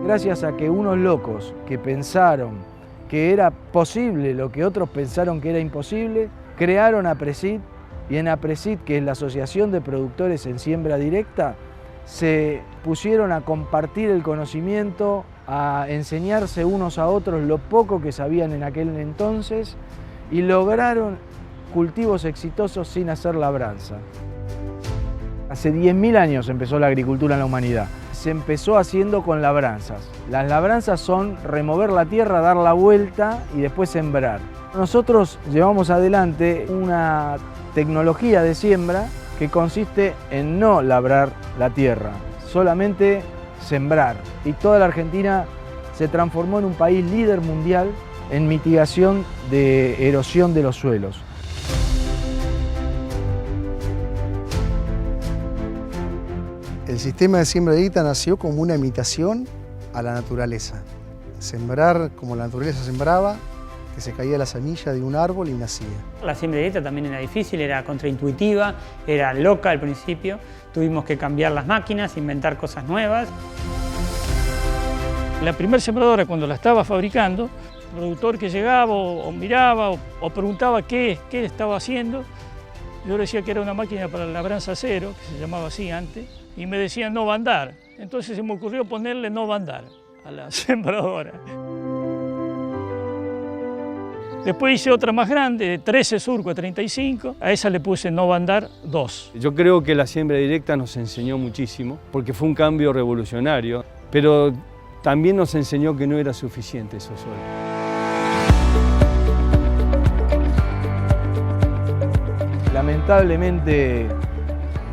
Gracias a que unos locos que pensaron que era posible lo que otros pensaron que era imposible, crearon APRESID, y en APRESID, que es la Asociación de Productores en Siembra Directa, se pusieron a compartir el conocimiento, a enseñarse unos a otros lo poco que sabían en aquel entonces y lograron cultivos exitosos sin hacer labranza. Hace 10.000 años empezó la agricultura en la humanidad. Se empezó haciendo con labranzas. Las labranzas son remover la tierra, dar la vuelta y después sembrar. Nosotros llevamos adelante una tecnología de siembra que consiste en no labrar la tierra, solamente sembrar. Y toda la Argentina se transformó en un país líder mundial en mitigación de erosión de los suelos. El sistema de siembra directa nació como una imitación a la naturaleza. Sembrar como la naturaleza sembraba, que se caía la semilla de un árbol y nacía. La siembra directa también era difícil, era contraintuitiva, era loca al principio. Tuvimos que cambiar las máquinas, inventar cosas nuevas. La primera sembradora, cuando la estaba fabricando, el productor que llegaba o miraba o preguntaba qué estaba haciendo, yo le decía que era una máquina para la labranza cero, que se llamaba así antes, y me decían no va a andar. Entonces se me ocurrió ponerle no va a andar a la sembradora. Después hice otra más grande, de 13 surcos a 35, a esa le puse no va a andar 2. Yo creo que la siembra directa nos enseñó muchísimo, porque fue un cambio revolucionario, pero también nos enseñó que no era suficiente eso solo. Lamentablemente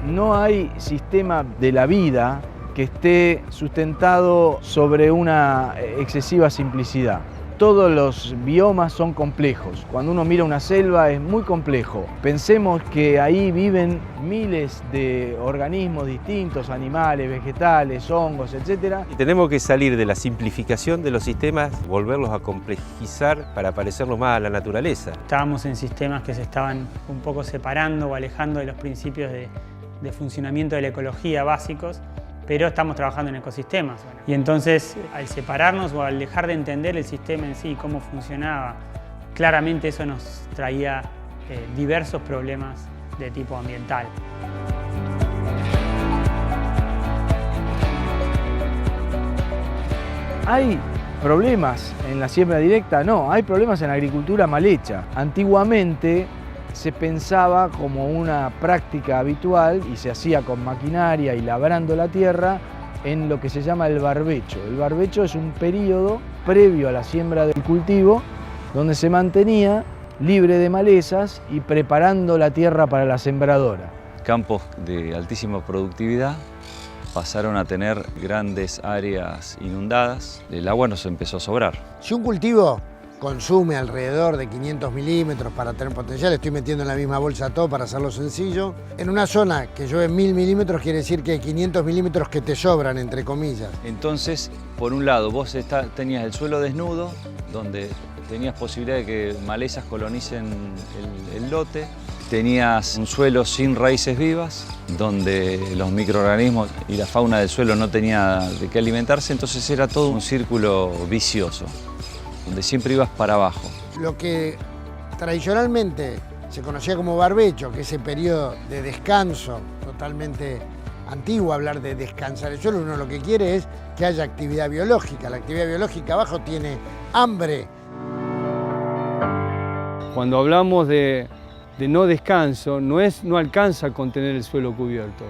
no hay sistema de la vida que esté sustentado sobre una excesiva simplicidad. Todos los biomas son complejos. Cuando uno mira una selva es muy complejo. Pensemos que ahí viven miles de organismos distintos, animales, vegetales, hongos, etc. Y tenemos que salir de la simplificación de los sistemas, volverlos a complejizar para parecernos más a la naturaleza. Estábamos en sistemas que se estaban un poco separando o alejando de los principios de funcionamiento de la ecología básicos, pero estamos trabajando en ecosistemas. Y entonces, al separarnos o al dejar de entender el sistema en sí, cómo funcionaba, claramente eso nos traía diversos problemas de tipo ambiental. ¿Hay problemas en la siembra directa? No, hay problemas en la agricultura mal hecha. Antiguamente se pensaba como una práctica habitual y se hacía con maquinaria y labrando la tierra en lo que se llama el barbecho. El barbecho es un periodo previo a la siembra del cultivo donde se mantenía libre de malezas y preparando la tierra para la sembradora. Campos de altísima productividad pasaron a tener grandes áreas inundadas, el agua nos empezó a sobrar. Si un cultivo consume alrededor de 500 milímetros para tener potencial, estoy metiendo en la misma bolsa todo para hacerlo sencillo. En una zona que llueve 1000 milímetros quiere decir que hay 500 milímetros que te sobran, entre comillas. Entonces, por un lado, vos tenías el suelo desnudo, donde tenías posibilidad de que malezas colonicen el lote. Tenías un suelo sin raíces vivas, donde los microorganismos y la fauna del suelo no tenía de qué alimentarse, entonces era todo un círculo vicioso, donde siempre ibas para abajo. Lo que tradicionalmente se conocía como barbecho, que ese periodo de descanso totalmente antiguo, hablar de descansar el suelo, uno lo que quiere es que haya actividad biológica. La actividad biológica abajo tiene hambre. Cuando hablamos de no descanso, no alcanza a contener el suelo cubierto.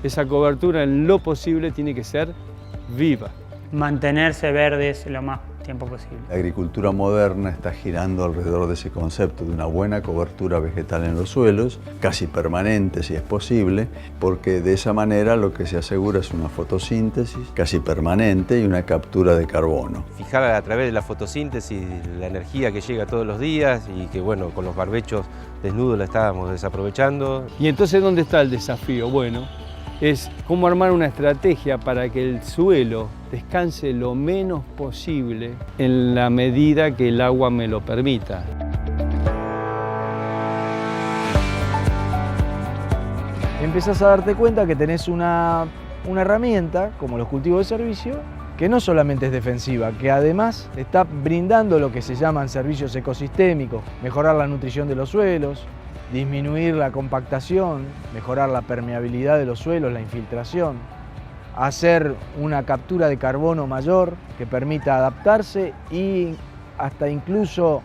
Esa cobertura en lo posible tiene que ser viva. Mantenerse verdes lo más tiempo posible. La agricultura moderna está girando alrededor de ese concepto de una buena cobertura vegetal en los suelos, casi permanente si es posible, porque de esa manera lo que se asegura es una fotosíntesis casi permanente y una captura de carbono. Fijar a través de la fotosíntesis la energía que llega todos los días y que bueno, con los barbechos desnudos la estábamos desaprovechando. Y entonces, ¿dónde está el desafío? Bueno, es cómo armar una estrategia para que el suelo descanse lo menos posible en la medida que el agua me lo permita. Empezás a darte cuenta que tenés una herramienta, como los cultivos de servicio, que no solamente es defensiva, que además está brindando lo que se llaman servicios ecosistémicos, mejorar la nutrición de los suelos, disminuir la compactación, mejorar la permeabilidad de los suelos, la infiltración, hacer una captura de carbono mayor que permita adaptarse y hasta incluso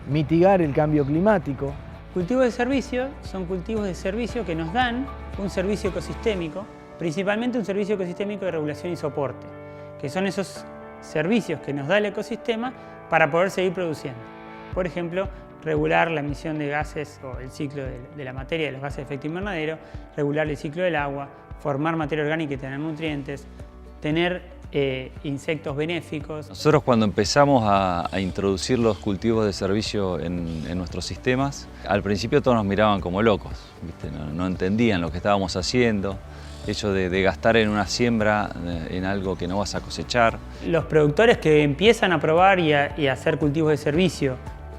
mitigar el cambio climático. Cultivos de servicio son cultivos de servicio que nos dan un servicio ecosistémico, principalmente un servicio ecosistémico de regulación y soporte, que son esos servicios que nos da el ecosistema para poder seguir produciendo. Por ejemplo, regular la emisión de gases o el ciclo de la materia de los gases de efecto invernadero, regular el ciclo del agua, formar materia orgánica y tener nutrientes, tener insectos benéficos. Nosotros cuando empezamos a introducir los cultivos de servicio en nuestros sistemas, al principio todos nos miraban como locos, ¿viste? No entendían lo que estábamos haciendo. Eso de gastar en una siembra, en algo que no vas a cosechar. Los productores que empiezan a probar y a hacer cultivos de servicio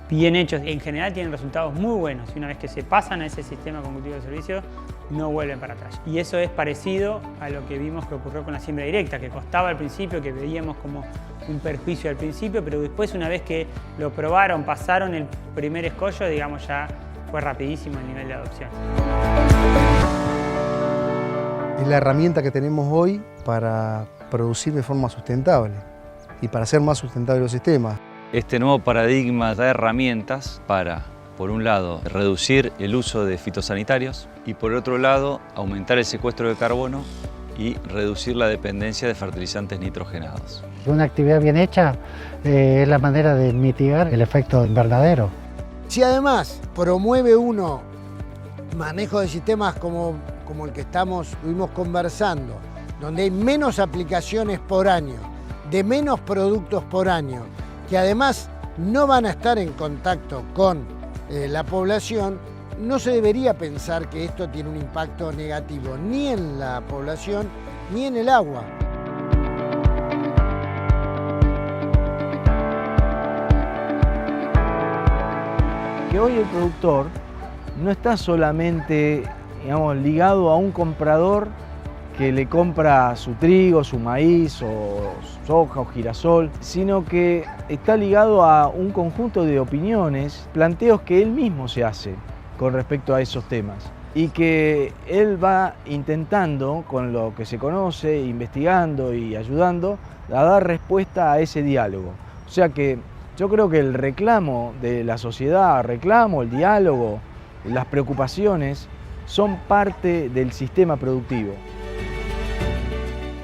bien hechos, en general tienen resultados muy buenos. Y una vez que se pasan a ese sistema con cultivos de servicio, no vuelven para atrás. Y eso es parecido a lo que vimos que ocurrió con la siembra directa, que costaba al principio, que veíamos como un perjuicio al principio, pero después, una vez que lo probaron, pasaron el primer escollo, digamos, ya fue rapidísimo el nivel de adopción. Es la herramienta que tenemos hoy para producir de forma sustentable y para hacer más sustentables los sistemas. Este nuevo paradigma da herramientas para, por un lado, reducir el uso de fitosanitarios y, por otro lado, aumentar el secuestro de carbono y reducir la dependencia de fertilizantes nitrogenados. Una actividad bien hecha es la manera de mitigar el efecto invernadero. Si además promueve uno manejo de sistemas como el que estuvimos conversando, donde hay menos aplicaciones por año, de menos productos por año, que además no van a estar en contacto con la población, no se debería pensar que esto tiene un impacto negativo ni en la población ni en el agua. Que hoy el productor no está solamente, digamos, ligado a un comprador que le compra su trigo, su maíz o soja o girasol, sino que está ligado a un conjunto de opiniones, planteos que él mismo se hace con respecto a esos temas y que él va intentando, con lo que se conoce, investigando y ayudando, a dar respuesta a ese diálogo. O sea que yo creo que el reclamo de la sociedad, el diálogo, las preocupaciones son parte del sistema productivo.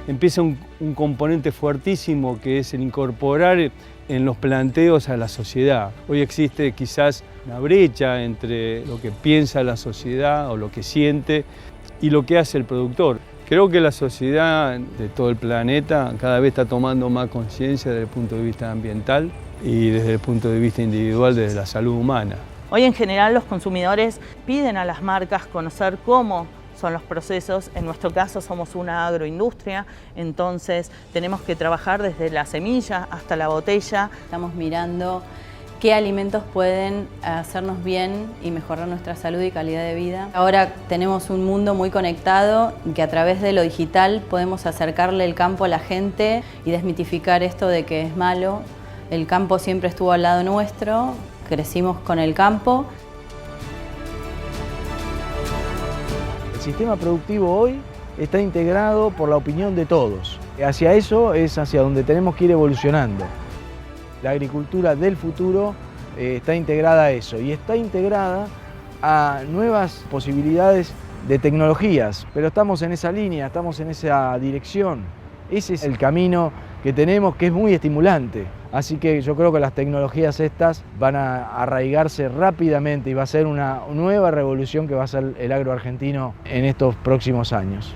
Empieza un componente fuertísimo que es el incorporar en los planteos a la sociedad. Hoy existe quizás una brecha entre lo que piensa la sociedad o lo que siente y lo que hace el productor. Creo que la sociedad de todo el planeta cada vez está tomando más conciencia desde el punto de vista ambiental y desde el punto de vista individual, desde la salud humana. Hoy en general los consumidores piden a las marcas conocer cómo son los procesos. En nuestro caso somos una agroindustria, entonces tenemos que trabajar desde la semilla hasta la botella. Estamos mirando qué alimentos pueden hacernos bien y mejorar nuestra salud y calidad de vida. Ahora tenemos un mundo muy conectado que a través de lo digital podemos acercarle el campo a la gente y desmitificar esto de que es malo. El campo siempre estuvo al lado nuestro, crecimos con el campo. El sistema productivo hoy está integrado por la opinión de todos. Hacia eso es hacia donde tenemos que ir evolucionando. La agricultura del futuro está integrada a eso y está integrada a nuevas posibilidades de tecnologías, pero estamos en esa línea, estamos en esa dirección. Ese es el camino que tenemos, que es muy estimulante. Así que yo creo que las tecnologías estas van a arraigarse rápidamente y va a ser una nueva revolución que va a ser el agro argentino en estos próximos años.